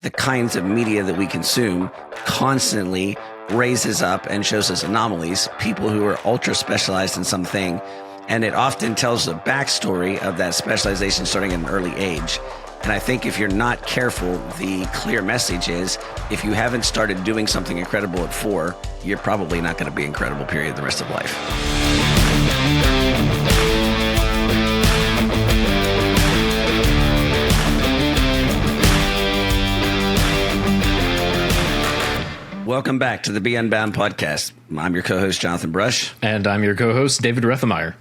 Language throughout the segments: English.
the kinds of media that we consume constantly raises up and shows us anomalies, people who are ultra specialized in something. And it often tells the backstory of that specialization starting at an early age. And I think if you're not careful, the clear message is if you haven't started doing something incredible at 4, you're probably not going to be incredible, period, the rest of life. Welcome back to the Be Unbound podcast. I'm your co-host, Jonathan Brush. And I'm your co-host, David Rethemeyer.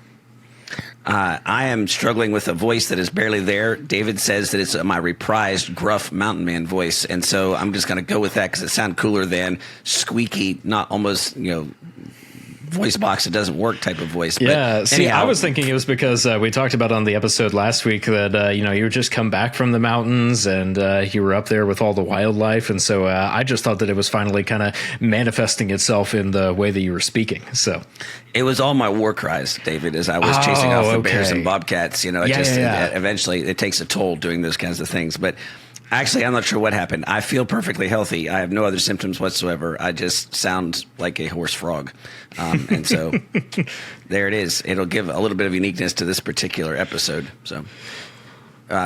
I am struggling with a voice that is barely there. David says that it's my reprised gruff mountain man voice. And so I'm just going to go with that because it sounds cooler than squeaky, not almost, voice box that doesn't work type of voice. Yeah, but see, anyhow, I was thinking it was because we talked about on the episode last week that, you just come back from the mountains and you were up there with all the wildlife. And so I just thought that it was finally kind of manifesting itself in the way that you were speaking. So it was all my war cries, David, as I was chasing off the bears and bobcats. Eventually it takes a toll doing those kinds of things. But actually, I'm not sure what happened. I feel perfectly healthy. I have no other symptoms whatsoever. I just sound like a hoarse frog. And so there it is. It'll give a little bit of uniqueness to this particular episode. So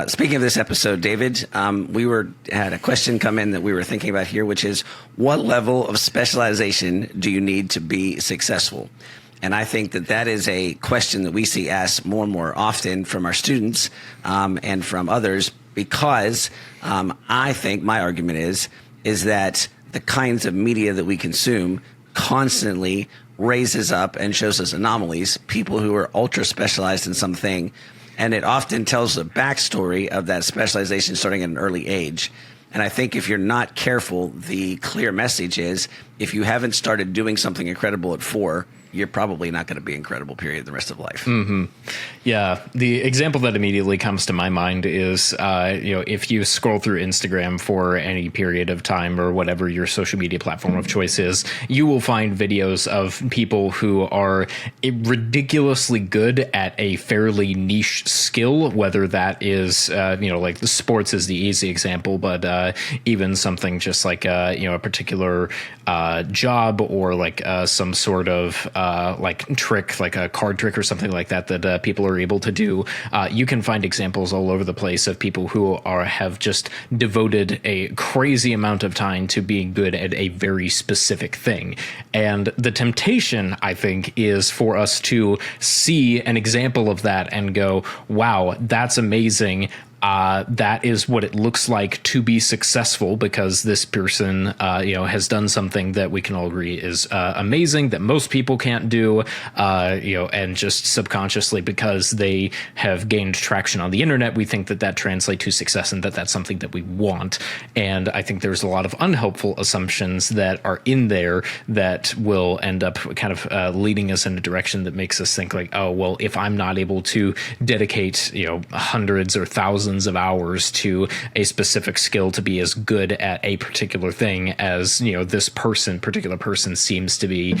speaking of this episode, David, we had a question come in that we were thinking about here, which is what level of specialization do you need to be successful? And I think that is a question that we see asked more and more often from our students and from others, because I think my argument is that the kinds of media that we consume constantly raises up and shows us anomalies, people who are ultra specialized in something. And it often tells the backstory of that specialization starting at an early age. And I think if you're not careful, the clear message is if you haven't started doing something incredible at 4, you're probably not going to be incredible, period, the rest of life. Mm-hmm. Yeah. The example that immediately comes to my mind is, if you scroll through Instagram for any period of time or whatever your social media platform of choice is, you will find videos of people who are ridiculously good at a fairly niche skill, whether that is, like the sports is the easy example, but even something just like, a particular job or like some sort of trick, like a card trick or something like that people are able to do. You can find examples all over the place of people who have just devoted a crazy amount of time to being good at a very specific thing. And the temptation, I think, is for us to see an example of that and go, wow, that's amazing. That is what it looks like to be successful because this person, has done something that we can all agree is amazing that most people can't do, and just subconsciously because they have gained traction on the internet, we think that translates to success and that's something that we want. And I think there's a lot of unhelpful assumptions that are in there that will end up kind of leading us in a direction that makes us think like, oh, well, if I'm not able to dedicate, hundreds or thousands of hours to a specific skill to be as good at a particular thing as this particular person seems to be,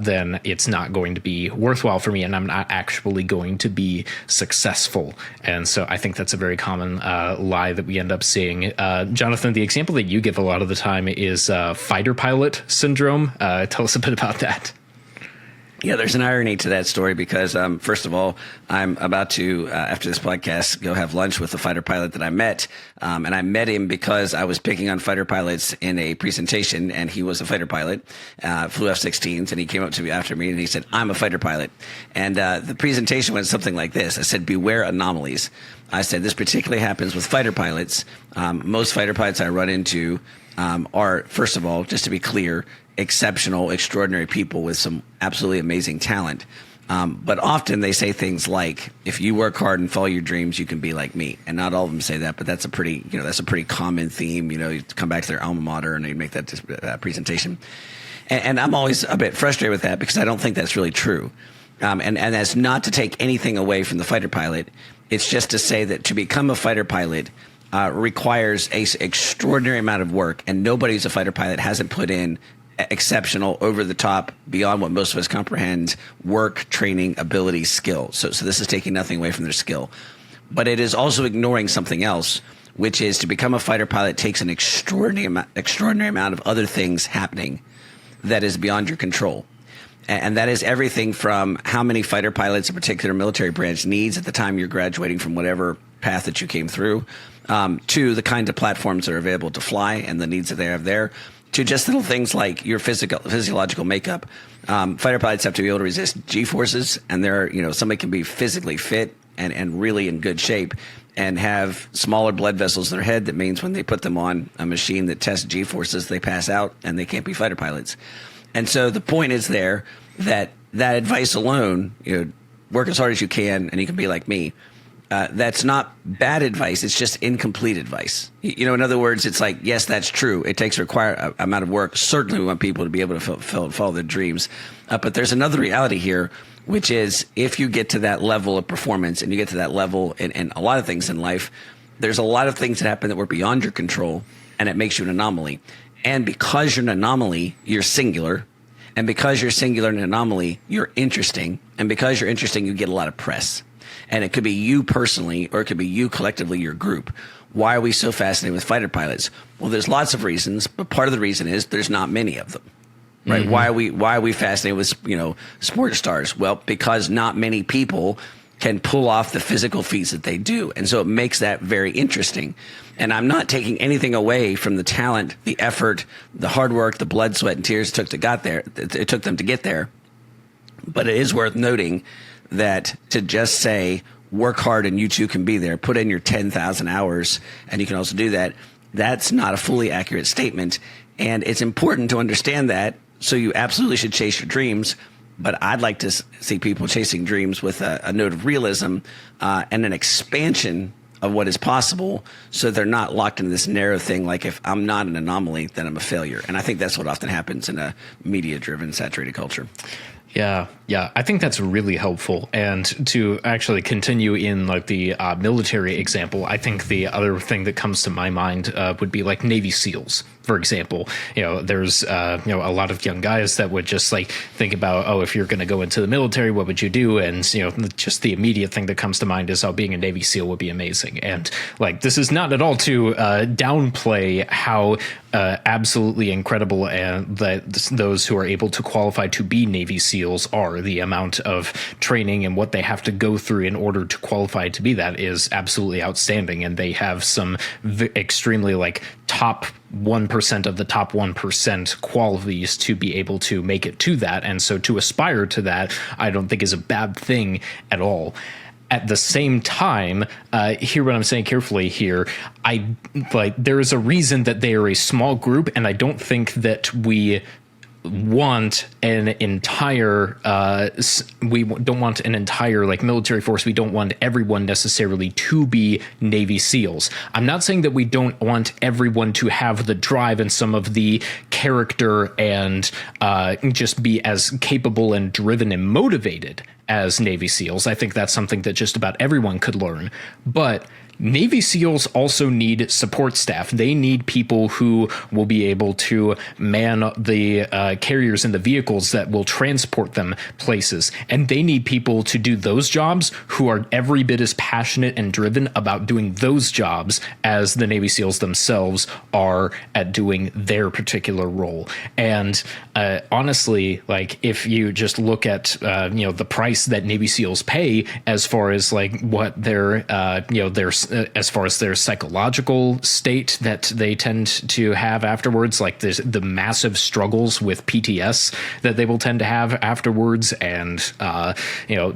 then it's not going to be worthwhile for me and I'm not actually going to be successful. And so I think that's a very common lie that we end up seeing. Jonathan, the example that you give a lot of the time is fighter pilot syndrome. Tell us a bit about that. Yeah, there's an irony to that story because, first of all, I'm about to, after this podcast, go have lunch with a fighter pilot that I met. And I met him because I was picking on fighter pilots in a presentation, and he was a fighter pilot, flew F-16s, and he came up to me after me, and he said, I'm a fighter pilot. And the presentation went something like this. I said, beware anomalies. I said, this particularly happens with fighter pilots. Most fighter pilots I run into are, first of all, just to be clear, exceptional, extraordinary people with some absolutely amazing talent. But often they say things like, if you work hard and follow your dreams, you can be like me. And not all of them say that, but that's a pretty common theme. You come back to their alma mater and they make that presentation. And I'm always a bit frustrated with that because I don't think that's really true. And that's not to take anything away from the fighter pilot. It's just to say that to become a fighter pilot requires an extraordinary amount of work. And nobody who's a fighter pilot hasn't put in exceptional, over the top, beyond what most of us comprehend, work, training, ability, skill. So this is taking nothing away from their skill. But it is also ignoring something else, which is to become a fighter pilot takes an extraordinary amount of other things happening that is beyond your control. And that is everything from how many fighter pilots a particular military branch needs at the time you're graduating from whatever path that you came through, to the kinds of platforms that are available to fly and the needs that they have there, to just little things like your physiological makeup. Fighter pilots have to be able to resist G-forces, and somebody can be physically fit and really in good shape and have smaller blood vessels in their head. That means when they put them on a machine that tests G-forces, they pass out and they can't be fighter pilots. And so the point is there that advice alone, work as hard as you can and you can be like me. That's not bad advice. It's just incomplete advice. In other words, it's like, yes, that's true. It takes a amount of work. Certainly we want people to be able to follow their dreams. But there's another reality here, which is if you get to that level of performance and you get to that level in a lot of things in life, there's a lot of things that happen that were beyond your control, and it makes you an anomaly. And because you're an anomaly, you're singular. And because you're singular and an anomaly, you're interesting. And because you're interesting, you get a lot of press. And it could be you personally, or it could be you collectively, your group. Why are we so fascinated with fighter pilots? Well, there's lots of reasons, but part of the reason is there's not many of them. Right? Mm-hmm. Why are we fascinated with, sports stars? Well, because not many people can pull off the physical feats that they do. And so it makes that very interesting. And I'm not taking anything away from the talent, the effort, the hard work, the blood, sweat, and tears it took them to get there. But it is worth noting that to just say, work hard and you too can be there, put in your 10,000 hours and you can also do that, that's not a fully accurate statement. And it's important to understand that. So you absolutely should chase your dreams. But I'd like to see people chasing dreams with a note of realism and an expansion of what is possible, so they're not locked into this narrow thing like, if I'm not an anomaly, then I'm a failure. And I think that's what often happens in a media-driven, saturated culture. Yeah, I think that's really helpful. And to actually continue in like the military example, I think the other thing that comes to my mind would be like Navy SEALs. For example, there's a lot of young guys that would just like think about, if you're going to go into the military, what would you do? And just the immediate thing that comes to mind is, being a Navy SEAL would be amazing. And like, this is not at all to downplay how absolutely incredible and that those who are able to qualify to be Navy SEALs are. The amount of training and what they have to go through in order to qualify to be that is absolutely outstanding. And they have some extremely like top 1% of the top 1% qualities to be able to make it to that. And so to aspire to that, I don't think is a bad thing at all. At the same time, hear what I'm saying carefully here. There is a reason that they are a small group, and I don't think that we want an entire like military force. We don't want everyone necessarily to be Navy SEALs. I'm not saying that we don't want everyone to have the drive and some of the character and just be as capable and driven and motivated as Navy SEALs. I think that's something that just about everyone could learn. But Navy SEALs also need support staff. They need people who will be able to man the carriers and the vehicles that will transport them places. And they need people to do those jobs who are every bit as passionate and driven about doing those jobs as the Navy SEALs themselves are at doing their particular role. And honestly, like if you just look at the price that Navy SEAls pay as far as like what their as far as their psychological state that they tend to have afterwards, like there's the massive struggles with PTS that they will tend to have afterwards, and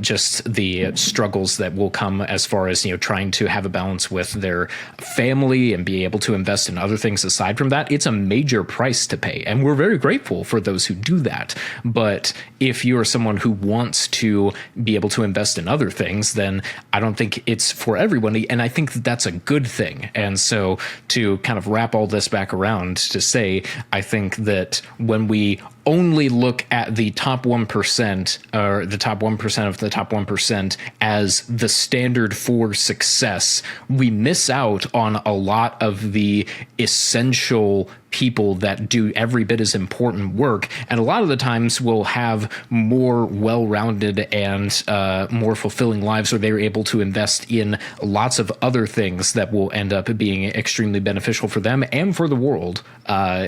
just the struggles that will come as far as trying to have a balance with their family and be able to invest in other things aside from that. It's a major price to pay, and we're very grateful for those who do that. But if you are someone who wants to be able to invest in other things, then I don't think it's for everybody, and I think that's a good thing. And so to kind of wrap all this back around to say, I think that when we only look at the top 1% or the top 1% of the top 1% as the standard for success, we miss out on a lot of the essential people that do every bit as important work, and a lot of the times will have more well-rounded and more fulfilling lives where they're able to invest in lots of other things that will end up being extremely beneficial for them and for the world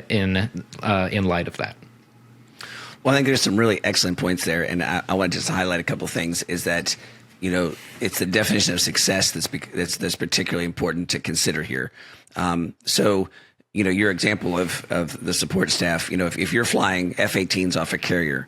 in light of that. Well, I think there's some really excellent points there, and I want to just highlight a couple of things. Is that, it's the definition of success that's particularly important to consider here. So, your example of the support staff, if you're flying F-18s off a carrier,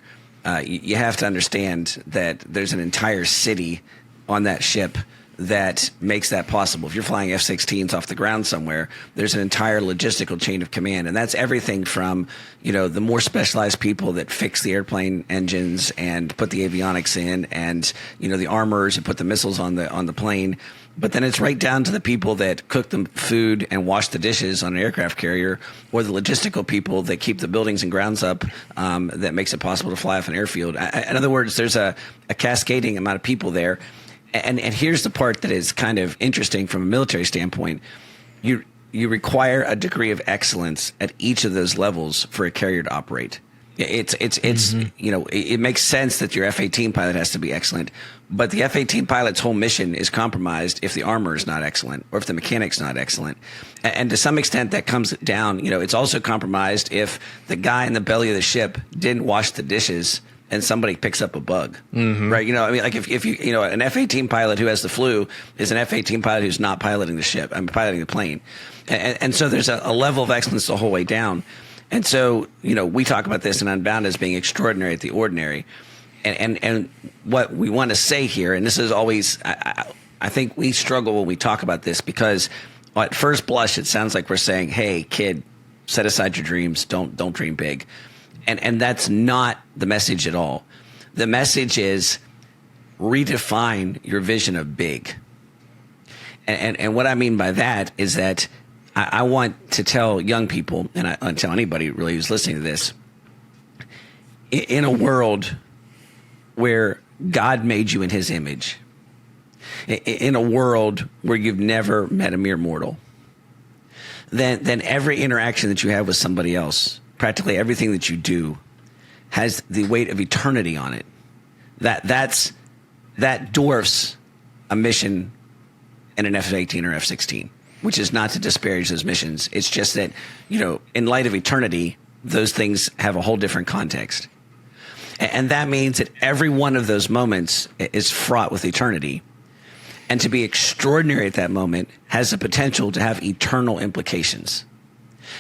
you have to understand that there's an entire city on that ship that makes that possible. If you're flying F-16s off the ground somewhere, there's an entire logistical chain of command. And that's everything from, the more specialized people that fix the airplane engines and put the avionics in, and, the armorers who put the missiles on the plane. But then it's right down to the people that cook the food and wash the dishes on an aircraft carrier, or the logistical people that keep the buildings and grounds up, that makes it possible to fly off an airfield. In other words, there's a cascading amount of people there. And here's the part that is kind of interesting from a military standpoint. You require a degree of excellence at each of those levels for a carrier to operate. It makes sense that your F-18 pilot has to be excellent, but the F-18 pilot's whole mission is compromised if the armor is not excellent or if the mechanic's not excellent. And to some extent that comes down, it's also compromised if the guy in the belly of the ship didn't wash the dishes and somebody picks up a bug, right? Like if you, an F-18 pilot who has the flu is an F-18 pilot who's not piloting the ship, piloting the plane. And so there's a level of excellence the whole way down. And so, we talk about this in Unbound as being extraordinary at the ordinary. And what we want to say here, and this is always, I think we struggle when we talk about this, because at first blush, it sounds like we're saying, hey, kid, set aside your dreams. Don't dream big. And that's not the message at all. The message is redefine your vision of big. And what I mean by that is that I want to tell young people, and I want to tell anybody really who's listening to this, in a world where God made you in his image, in a world where you've never met a mere mortal, then every interaction that you have with somebody else, practically everything that you do, has the weight of eternity on it. That dwarfs a mission in an F-18 or F-16, which is not to disparage those missions. It's just that, in light of eternity, those things have a whole different context. And that means that every one of those moments is fraught with eternity. And to be extraordinary at that moment has the potential to have eternal implications.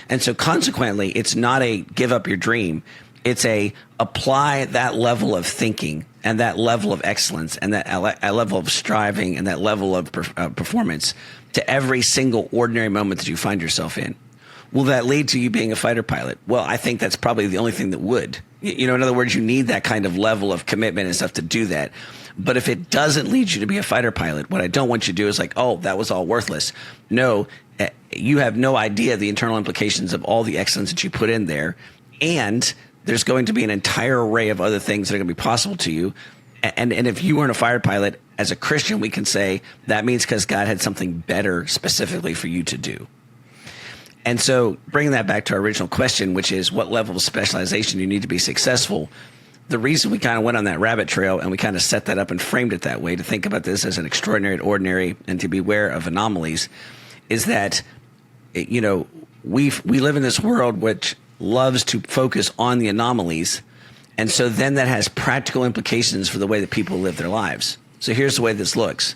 And so consequently, it's not a give up your dream. It's a apply that level of thinking and that level of excellence and that level of striving and that level of performance to every single ordinary moment that you find yourself in. Will that lead to you being a fighter pilot? Well, I think that's probably the only thing that would. In other words, you need that kind of level of commitment and stuff to do that. But if it doesn't lead you to be a fighter pilot, what I don't want you to do is like, oh, that was all worthless. No, you have no idea the internal implications of all the excellence that you put in there. And there's going to be an entire array of other things that are going to be possible to you. And if you weren't a fighter pilot, as a Christian, we can say that means because God had something better specifically for you to do. And so bringing that back to our original question, which is what level of specialization you need to be successful, the reason we kind of went on that rabbit trail and we kind of set that up and framed it that way to think about this as an extraordinary and ordinary and to beware of anomalies is that, we live in this world which loves to focus on the anomalies. And so then that has practical implications for the way that people live their lives. So here's the way this looks.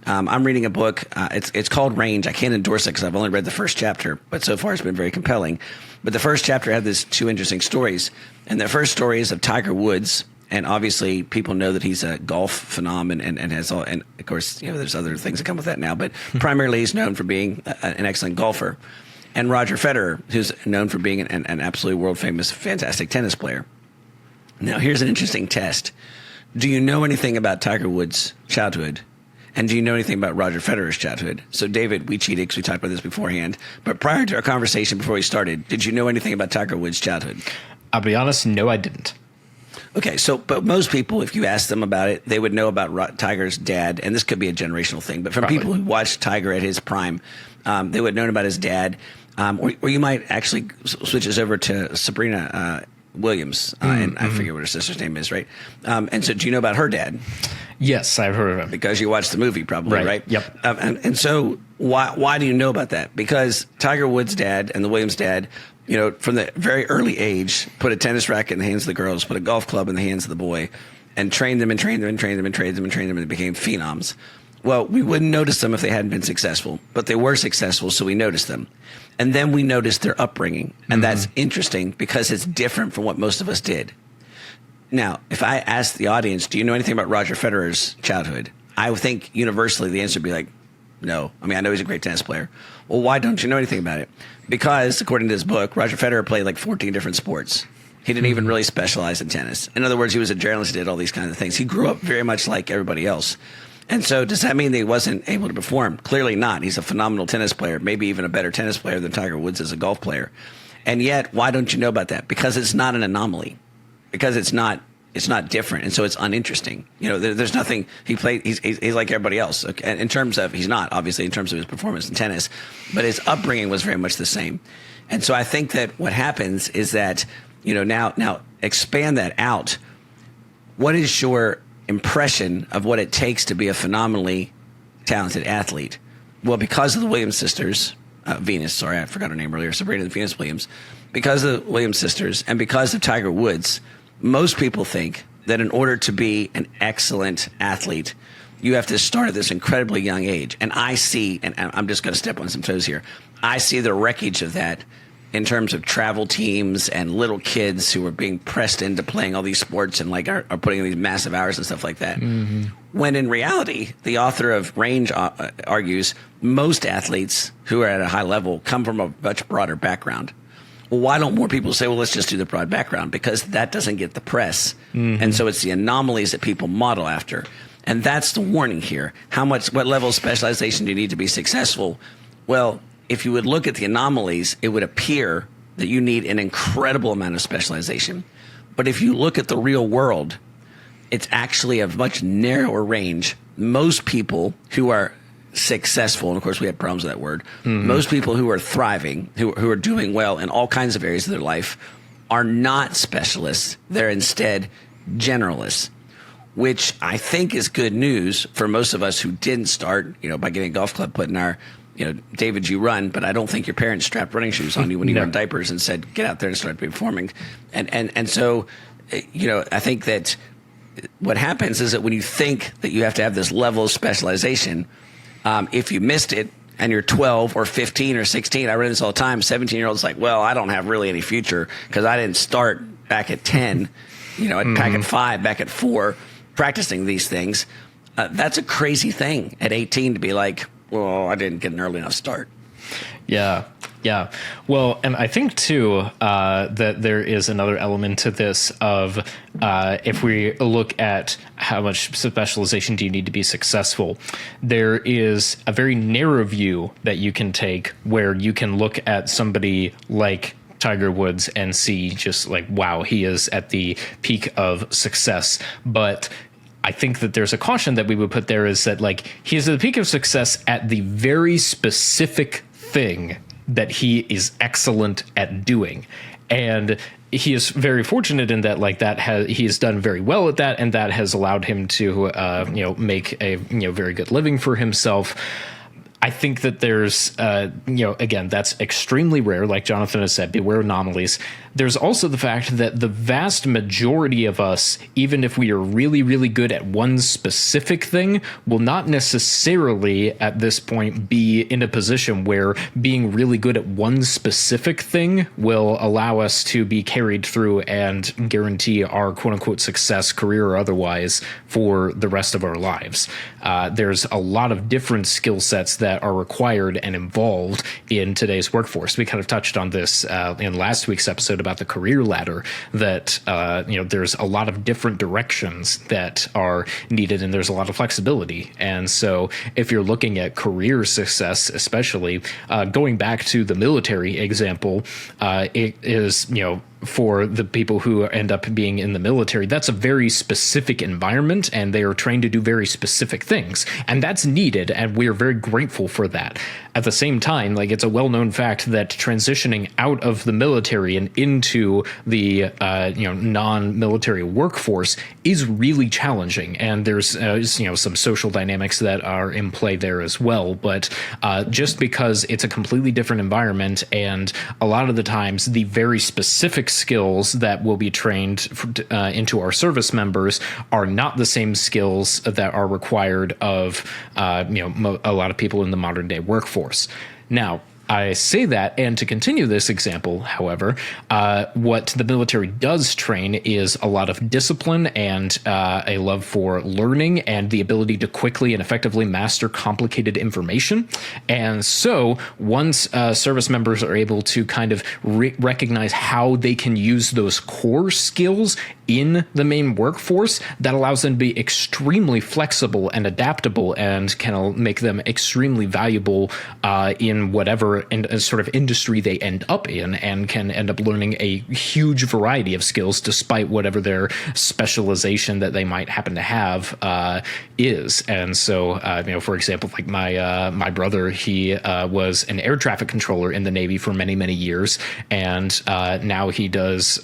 I'm reading a book. It's called Range. I can't endorse it because I've only read the first chapter, but so far it's been very compelling. But the first chapter had these two interesting stories. And the first story is of Tiger Woods. And obviously people know that he's a golf phenomenon and has all, and of course, there's other things that come with that now, but primarily he's known for being an excellent golfer. And Roger Federer, who's known for being an absolutely world famous, fantastic tennis player. Now, here's an interesting test. Do you know anything about Tiger Woods' childhood? And do you know anything about Roger Federer's childhood? So, David, we cheated because we talked about this beforehand. But prior to our conversation, before we started, did you know anything about Tiger Woods' childhood? I'll be honest, no, I didn't. Okay, so but most people, if you ask them about it, they would know about Tiger's dad, and this could be a generational thing. But from Probably. people who watched Tiger at his prime, they would have known about his dad, or you might actually switch us over to Sabrina Williams, and I forget what her sister's name is, right? And so, do you know about her dad? Yes, I've heard of him. Because you watched the movie, probably, right? Yep. And so, why do you know about that? Because Tiger Woods' dad and the Williams dad, you know, from the very early age, put a tennis racket in the hands of the girls, put a golf club in the hands of the boy, and trained them and trained them and trained them and trained them and trained them, and they became phenoms. Well, we wouldn't notice them if they hadn't been successful, but they were successful, so we noticed them. And then we noticed their upbringing, and that's interesting because it's different from what most of us did. Now, if I asked the audience, do you know anything about Roger Federer's childhood? I would think universally the answer would be like, no. I mean, I know he's a great tennis player. Well, why don't you know anything about it? Because, according to this book, Roger Federer played like 14 different sports. He didn't even really specialize in tennis. In other words, he was a generalist, did all these kinds of things. He grew up very much like everybody else. And so does that mean that he wasn't able to perform? Clearly not. He's a phenomenal tennis player, maybe even a better tennis player than Tiger Woods as a golf player. And yet, why don't you know about that? Because it's not an anomaly. Because it's not different, and so it's uninteresting. You know, there's nothing. He's like everybody else. Okay? In terms of, he's not, obviously, in terms of his performance in tennis, but his upbringing was very much the same. And so I think that what happens is that, you know, now expand that out. What is your impression of what it takes to be a phenomenally talented athlete? Well, because of the Williams sisters, Venus, sorry, I forgot her name earlier, Sabrina and Venus Williams, because of the Williams sisters and because of Tiger Woods, most people think that in order to be an excellent athlete, you have to start at this incredibly young age. And I see, and I'm just going to step on some toes here, I see the wreckage of that in terms of travel teams and little kids who are being pressed into playing all these sports and like are putting in these massive hours and stuff like that. When in reality, the author of Range argues most athletes who are at a high level come from a much broader background. Well, why don't more people say, well, let's just do the broad background? Because that doesn't get the press. And so it's the anomalies that people model after. And that's the warning here. What level of specialization do you need to be successful? Well, if you would look at the anomalies, it would appear that you need an incredible amount of specialization. But if you look at the real world, it's actually a much narrower range. Most people who are successful, and of course we have problems with that word, most people who are thriving, who are doing well in all kinds of areas of their life, are not specialists. They're instead generalists, which I think is good news for most of us who didn't start, you know, by getting a golf club put in our, you know, David, you run, but I don't think your parents strapped running shoes on you when you were in diapers and said, get out there and start performing. And so, you know, I think that what happens is that when you think that you have to have this level of specialization, if you missed it and you're 12 or 15 or 16, I run this all the time, 17-year-olds like, well, I don't have really any future because I didn't start back at 10, you know, back at 5, back at 4, practicing these things. That's a crazy thing at 18 to be like, well, I didn't get an early enough start. Yeah. Well, and I think, too, that there is another element to this of if we look at how much specialization do you need to be successful, there is a very narrow view that you can take where you can look at somebody like Tiger Woods and see just like, wow, he is at the peak of success. But I think that there's a caution that we would put there is that like he's at the peak of success at the very specific thing that he is excellent at doing. And he is very fortunate in that like he has done very well at that. And that has allowed him to, make a, very good living for himself. I think that there's, again, that's extremely rare. Like Jonathan has said, beware anomalies. There's also the fact that the vast majority of us, even if we are really, really good at one specific thing, will not necessarily at this point be in a position where being really good at one specific thing will allow us to be carried through and guarantee our quote unquote success, career or otherwise, for the rest of our lives. There's a lot of different skill sets that are required and involved in today's workforce. We kind of touched on this in last week's episode about the career ladder, that there's a lot of different directions that are needed, and there's a lot of flexibility. And so if you're looking at career success, especially going back to the military example, it is for the people who end up being in the military, that's a very specific environment, and they are trained to do very specific things, and that's needed, and we are very grateful for that. At the same time, like, it's a well-known fact that transitioning out of the military and into the non-military workforce is really challenging, and there's some social dynamics that are in play there as well. But just because it's a completely different environment, and a lot of the times the very specific skills that will be trained into our service members are not the same skills that are required of a lot of people in the modern day workforce. Now, I say that, and to continue this example, however, what the military does train is a lot of discipline and a love for learning and the ability to quickly and effectively master complicated information. And so once service members are able to kind of recognize how they can use those core skills in the main workforce, that allows them to be extremely flexible and adaptable, and can make them extremely valuable in whatever sort of industry they end up in, and can end up learning a huge variety of skills despite whatever their specialization that they might happen to have is. And so, for example, like my brother, he was an air traffic controller in the Navy for many, many years, and now he does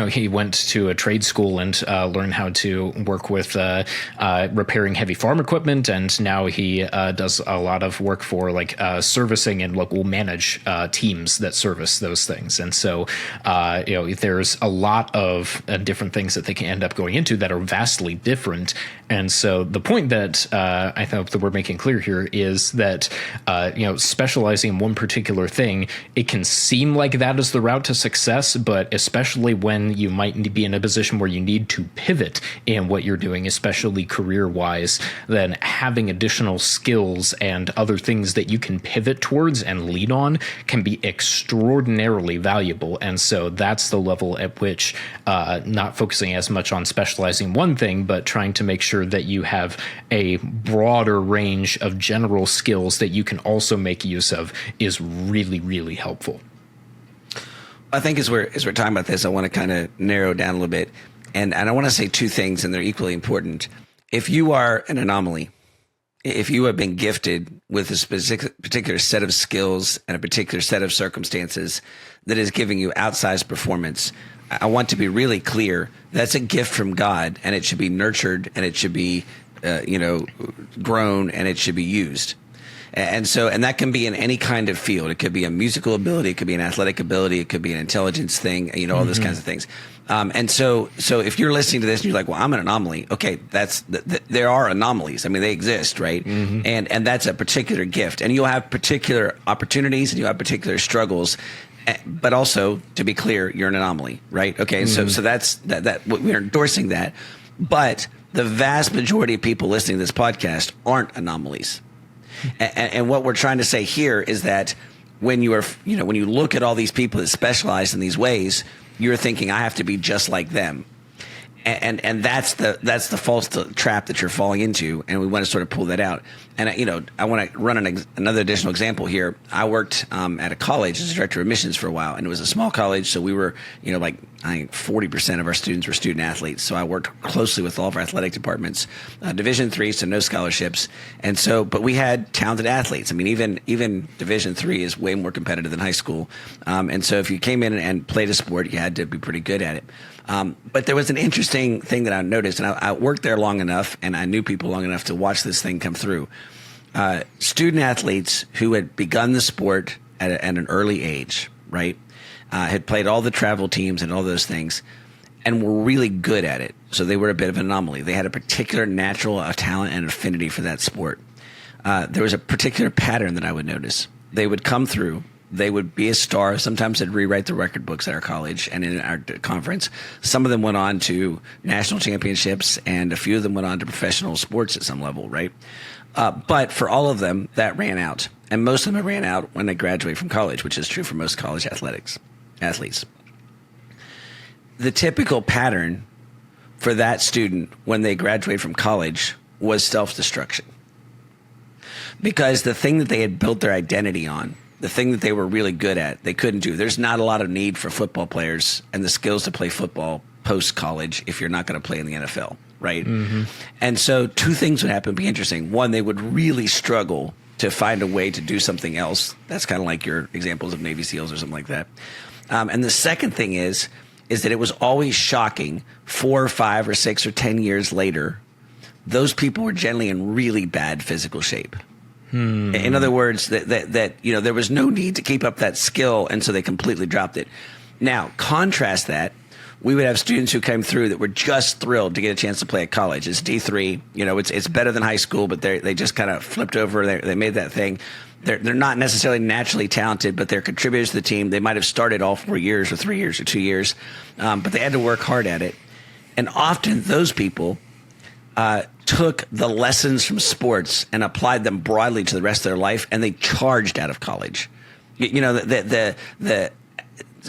he went to a trade school and learned how to work with repairing heavy farm equipment, and now he does a lot of work for servicing and will manage teams that service those things. And so there's a lot of different things that they can end up going into that are vastly different. And so the point that I hope that we're making clear here is that specializing in one particular thing, it can seem like that is the route to success, but especially when you might be in a position where you need to pivot in what you're doing, especially career-wise, then having additional skills and other things that you can pivot towards and lead on can be extraordinarily valuable. And so that's the level at which not focusing as much on specializing one thing, but trying to make sure that you have a broader range of general skills that you can also make use of is really, really helpful. I think as we're talking about this, I want to kind of narrow down a little bit, and I want to say two things, and they're equally important. If you are an anomaly, if you have been gifted with a particular set of skills and a particular set of circumstances that is giving you outsized performance, I want to be really clear. That's a gift from God, and it should be nurtured, and it should be grown, and it should be used. And that can be in any kind of field. It could be a musical ability. It could be an athletic ability. It could be an intelligence thing, all those kinds of things. And so if you're listening to this and you're like, well, I'm an anomaly. Okay. There are anomalies. I mean, they exist, right? Mm-hmm. And that's a particular gift, and you'll have particular opportunities and you'll have particular struggles. But also, to be clear, you're an anomaly, right? Okay. Mm-hmm. So that's we're endorsing that. But the vast majority of people listening to this podcast aren't anomalies. And what we're trying to say here is that when you look at all these people that specialize in these ways, you're thinking, I have to be just like them. And that's the false trap that you're falling into. And we want to sort of pull that out. And, I want to run another additional example here. I worked at a college as a director of admissions for a while, and it was a small college. So we were, I think 40% of our students were student athletes. So I worked closely with all of our athletic departments, Division III, so no scholarships. And so, but we had talented athletes. I mean, even Division III is way more competitive than high school. And so if you came in and played a sport, you had to be pretty good at it. But there was an interesting thing that I noticed, and I worked there long enough, and I knew people long enough to watch this thing come through. Student athletes who had begun the sport at an early age, right, had played all the travel teams and all those things, and were really good at it. So they were a bit of an anomaly. They had a particular natural talent and affinity for that sport. There was a particular pattern that I would notice. They would come through. They would be a star. Sometimes they'd rewrite the record books at our college and in our conference. Some of them went on to national championships, and a few of them went on to professional sports at some level, right? But for all of them, that ran out. And most of them ran out when they graduate from college, which is true for most college athletes. The typical pattern for that student when they graduate from college was self-destruction. Because the thing that they had built their identity on the thing that they were really good at, they couldn't do. There's not a lot of need for football players and the skills to play football post-college if you're not going to play in the NFL, right? And so two things would happen, be interesting. One, they would really struggle to find a way to do something else. That's kind of like your examples of Navy SEALs or something like that. And the second thing is that it was always shocking 4 or 5 or 6 or 10 years later, those people were generally in really bad physical shape. In other words, that you know, there was no need to keep up that skill, and so they completely dropped it. Now, contrast that, we would have students who came through that were just thrilled to get a chance to play at college. It's D3, you know, it's better than high school, but they just kind of flipped over. They made that thing. They're not necessarily naturally talented, but they're contributors to the team. They might have started all 4 years or 3 years or 2 years, but they had to work hard at it. And often those people took the lessons from sports and applied them broadly to the rest of their life, and they charged out of college. You know, the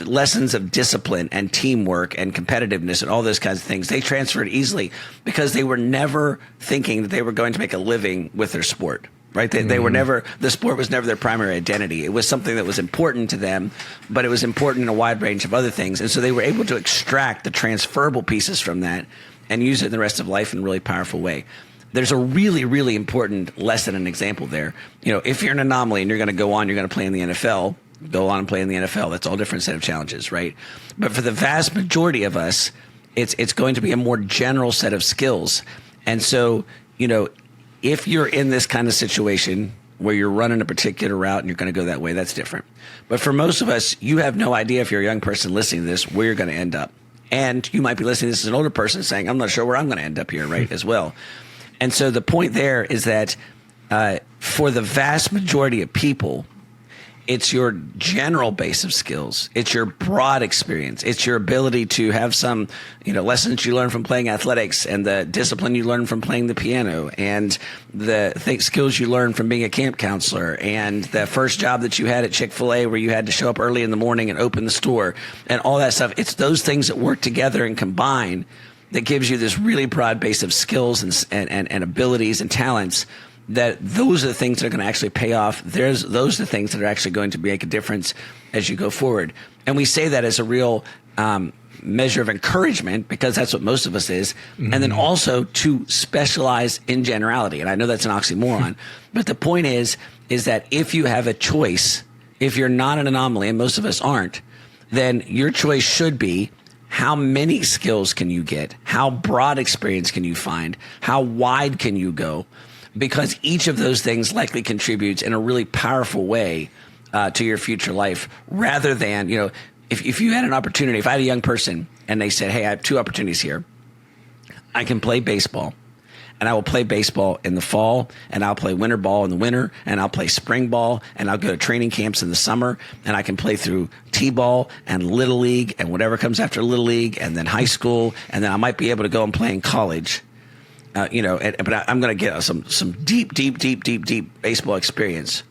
lessons of discipline and teamwork and competitiveness and all those kinds of things, they transferred easily because they were never thinking that they were going to make a living with their sport. Right? They were never, the sport was never their primary identity. It was something that was important to them, but it was important in a wide range of other things. And so they were able to extract the transferable pieces from that and use it in the rest of life in a really powerful way. There's a really, really important lesson and example there. You know, if you're an anomaly and you're going to go on, you're going to play in the NFL, go on and play in the NFL. That's all different set of challenges, right? But for the vast majority of us, it's going to be a more general set of skills. And so, you know, if you're in this kind of situation where you're running a particular route and you're going to go that way, that's different. But for most of us, you have no idea, if you're a young person listening to this, where you're going to end up. And you might be listening to this as an older person saying, I'm not sure where I'm going to end up here, right, as well. And so the point there is that for the vast majority of people, it's your general base of skills. It's your broad experience. It's your ability to have some, you know, lessons you learn from playing athletics and the discipline you learn from playing the piano and the skills you learn from being a camp counselor and the first job that you had at Chick-fil-A where you had to show up early in the morning and open the store and all that stuff. It's those things that work together and combine that gives you this really broad base of skills and abilities and talents, that those are the things that are going to actually pay off. Those are the things that are actually going to make a difference as you go forward. And we say that as a real measure of encouragement, because that's what most of us is. And then also to specialize in generality. And I know that's an oxymoron, but the point is that if you have a choice, if you're not an anomaly, and most of us aren't, then your choice should be, how many skills can you get? How broad experience can you find? How wide can you go? Because each of those things likely contributes in a really powerful way to your future life, rather than, you know, if you had an opportunity, if I had a young person and they said, hey, I have 2 opportunities here. I can play baseball, and I will play baseball in the fall, and I'll play winter ball in the winter, and I'll play spring ball, and I'll go to training camps in the summer, and I can play through T-ball and Little League and whatever comes after Little League, and then high school, and then I might be able to go and play in college. You know, but I'm going to get some deep baseball experience,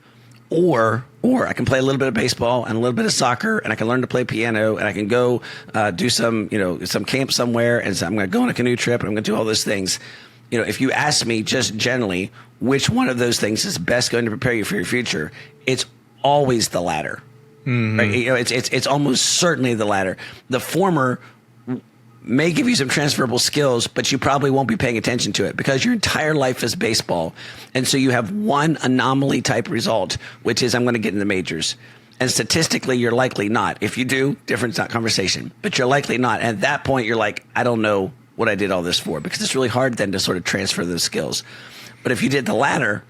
or I can play a little bit of baseball and a little bit of soccer, and I can learn to play piano, and I can go do some camp somewhere, and so I'm going to go on a canoe trip, and I'm going to do all those things. You know, if you ask me just generally which one of those things is best going to prepare you for your future, it's always the latter. Right? You know, it's almost certainly the latter. The former may give you some transferable skills, but you probably won't be paying attention to it because your entire life is baseball. And so you have one anomaly type result, which is I'm going to get in the majors. And statistically, you're likely not. If you do, different conversation, but you're likely not. And at that point, you're like, I don't know what I did all this for, because it's really hard then to sort of transfer those skills. But if you did the latter,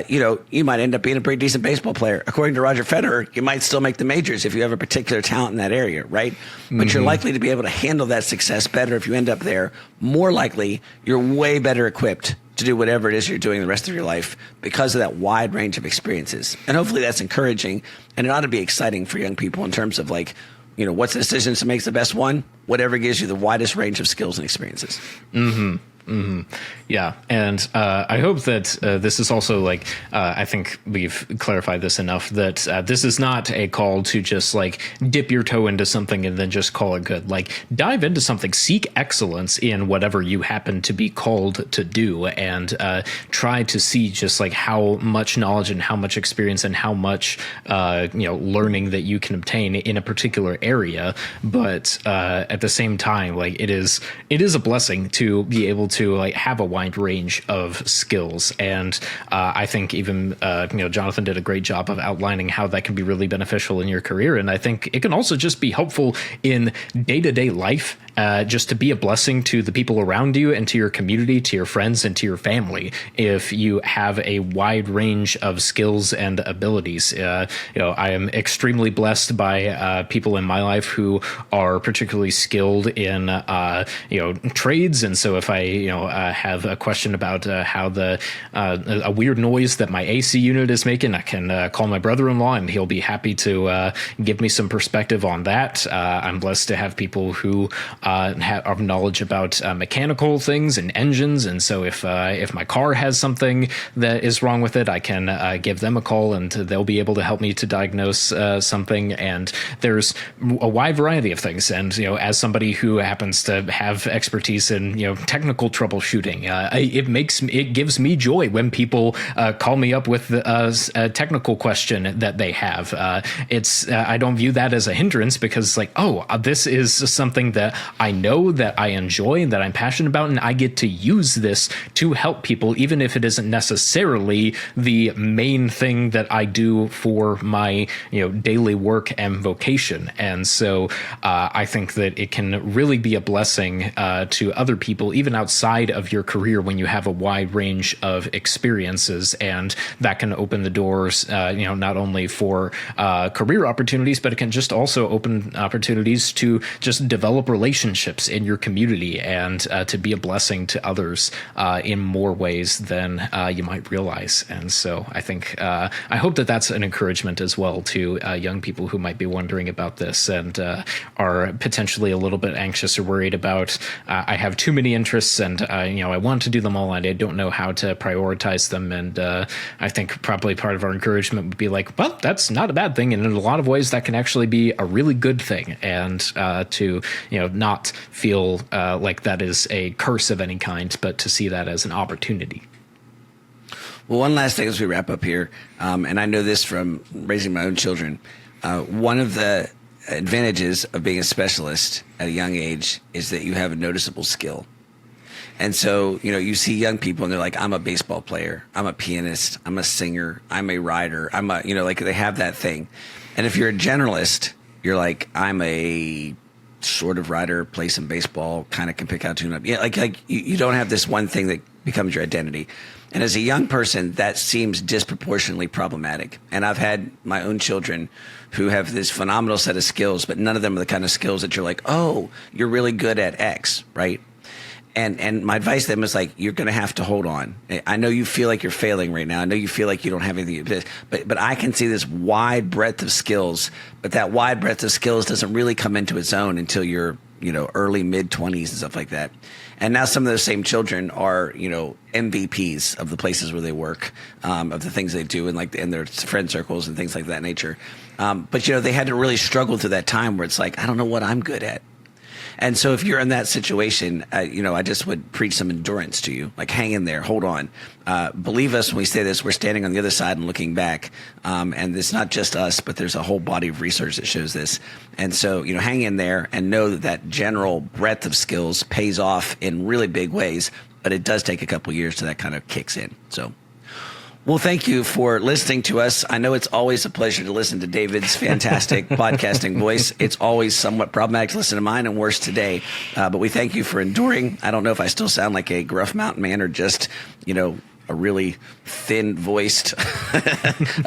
you know, you might end up being a pretty decent baseball player. According to Roger Federer, you might still make the majors if you have a particular talent in that area, right? But you're likely to be able to handle that success better if you end up there. More likely, you're way better equipped to do whatever it is you're doing the rest of your life because of that wide range of experiences. And hopefully that's encouraging, and it ought to be exciting for young people in terms of, like, you know, what's the decision to make the best one? Whatever gives you the widest range of skills and experiences. Yeah, and I hope that this is also like I think we've clarified this enough that this is not a call to just like dip your toe into something and then just call it good. Like dive into something, seek excellence in whatever you happen to be called to do, and try to see just like how much knowledge and how much experience and how much learning that you can obtain in a particular area. But at the same time, like it is a blessing to be able to like have a wide range of skills, and I think even Jonathan did a great job of outlining how that can be really beneficial in your career, and I think it can also just be helpful in day-to-day life, just to be a blessing to the people around you and to your community, to your friends, and to your family if you have a wide range of skills and abilities. I am extremely blessed by people in my life who are particularly skilled in trades, and so if I have a question about how a weird noise that my AC unit is making, I can call my brother-in-law and he'll be happy to give me some perspective on that. I'm blessed to have people who have knowledge about mechanical things and engines, and so if my car has something that is wrong with it, I can give them a call and they'll be able to help me to diagnose something. And there's a wide variety of things, and as somebody who happens to have expertise in technical troubleshooting, it gives me joy when people call me up with a technical question that they have. I don't view that as a hindrance, because this is something that I know, that I enjoy, that I'm passionate about, and I get to use this to help people, even if it isn't necessarily the main thing that I do for my daily work and vocation. And so I think that it can really be a blessing to other people, even outside of your career, when you have a wide range of experiences, and that can open the doors, not only for career opportunities, but it can just also open opportunities to just develop relationships in your community and to be a blessing to others in more ways than you might realize. And so I think I hope that that's an encouragement as well to young people who might be wondering about this and are potentially a little bit anxious or worried about I have too many interests, and I want to do them all and I don't know how to prioritize them. And I think probably part of our encouragement would be like, well, that's not a bad thing, and in a lot of ways that can actually be a really good thing, and to not feel like that is a curse of any kind, but to see that as an opportunity. Well, one last thing as we wrap up here, and I know this from raising my own children, one of the advantages of being a specialist at a young age is that you have a noticeable skill. And so, you see young people and they're like, I'm a baseball player, I'm a pianist, I'm a singer, I'm a writer, I'm a, they have that thing. And if you're a generalist, you're like, I'm a sort of writer, play some baseball, kind of can pick out tune up. Yeah, like you don't have this one thing that becomes your identity. And as a young person, that seems disproportionately problematic. And I've had my own children who have this phenomenal set of skills, but none of them are the kind of skills that you're like, oh, you're really good at X, right? And my advice to them is like, you're going to have to hold on. I know you feel like you're failing right now. I know you feel like you don't have anything, but I can see this wide breadth of skills, but that wide breadth of skills doesn't really come into its own until you're, early mid-20s and stuff like that. And now some of those same children are, MVPs of the places where they work, of the things they do, and in their friend circles and things like that nature. But they had to really struggle through that time where it's like, I don't know what I'm good at. And so if you're in that situation, I just would preach some endurance to you, like hang in there, hold on. Believe us when we say this, we're standing on the other side and looking back. And it's not just us, but there's a whole body of research that shows this. And so, hang in there and know that general breadth of skills pays off in really big ways, but it does take a couple years till that kind of kicks in. So. Well, thank you for listening to us. I know it's always a pleasure to listen to David's fantastic podcasting voice. It's always somewhat problematic to listen to mine, and worse today. But we thank you for enduring. I don't know if I still sound like a gruff mountain man or just, a really thin-voiced.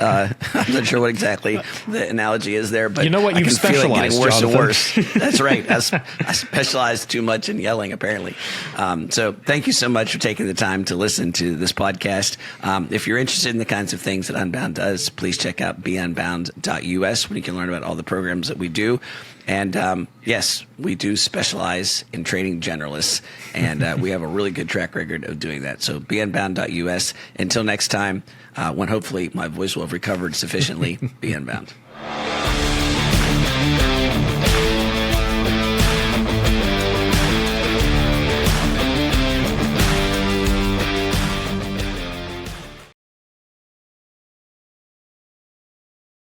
I'm not sure what exactly the analogy is there, but you know what, you've specialized, worse Jonathan. and worse. That's right. I specialize too much in yelling, apparently. So thank you so much for taking the time to listen to this podcast. If you're interested in the kinds of things that Unbound does, please check out beunbound.us, where you can learn about all the programs that we do. And yes, we do specialize in training generalists, and we have a really good track record of doing that. So be unbound.us. Until next time, when hopefully my voice will have recovered sufficiently, be unbound.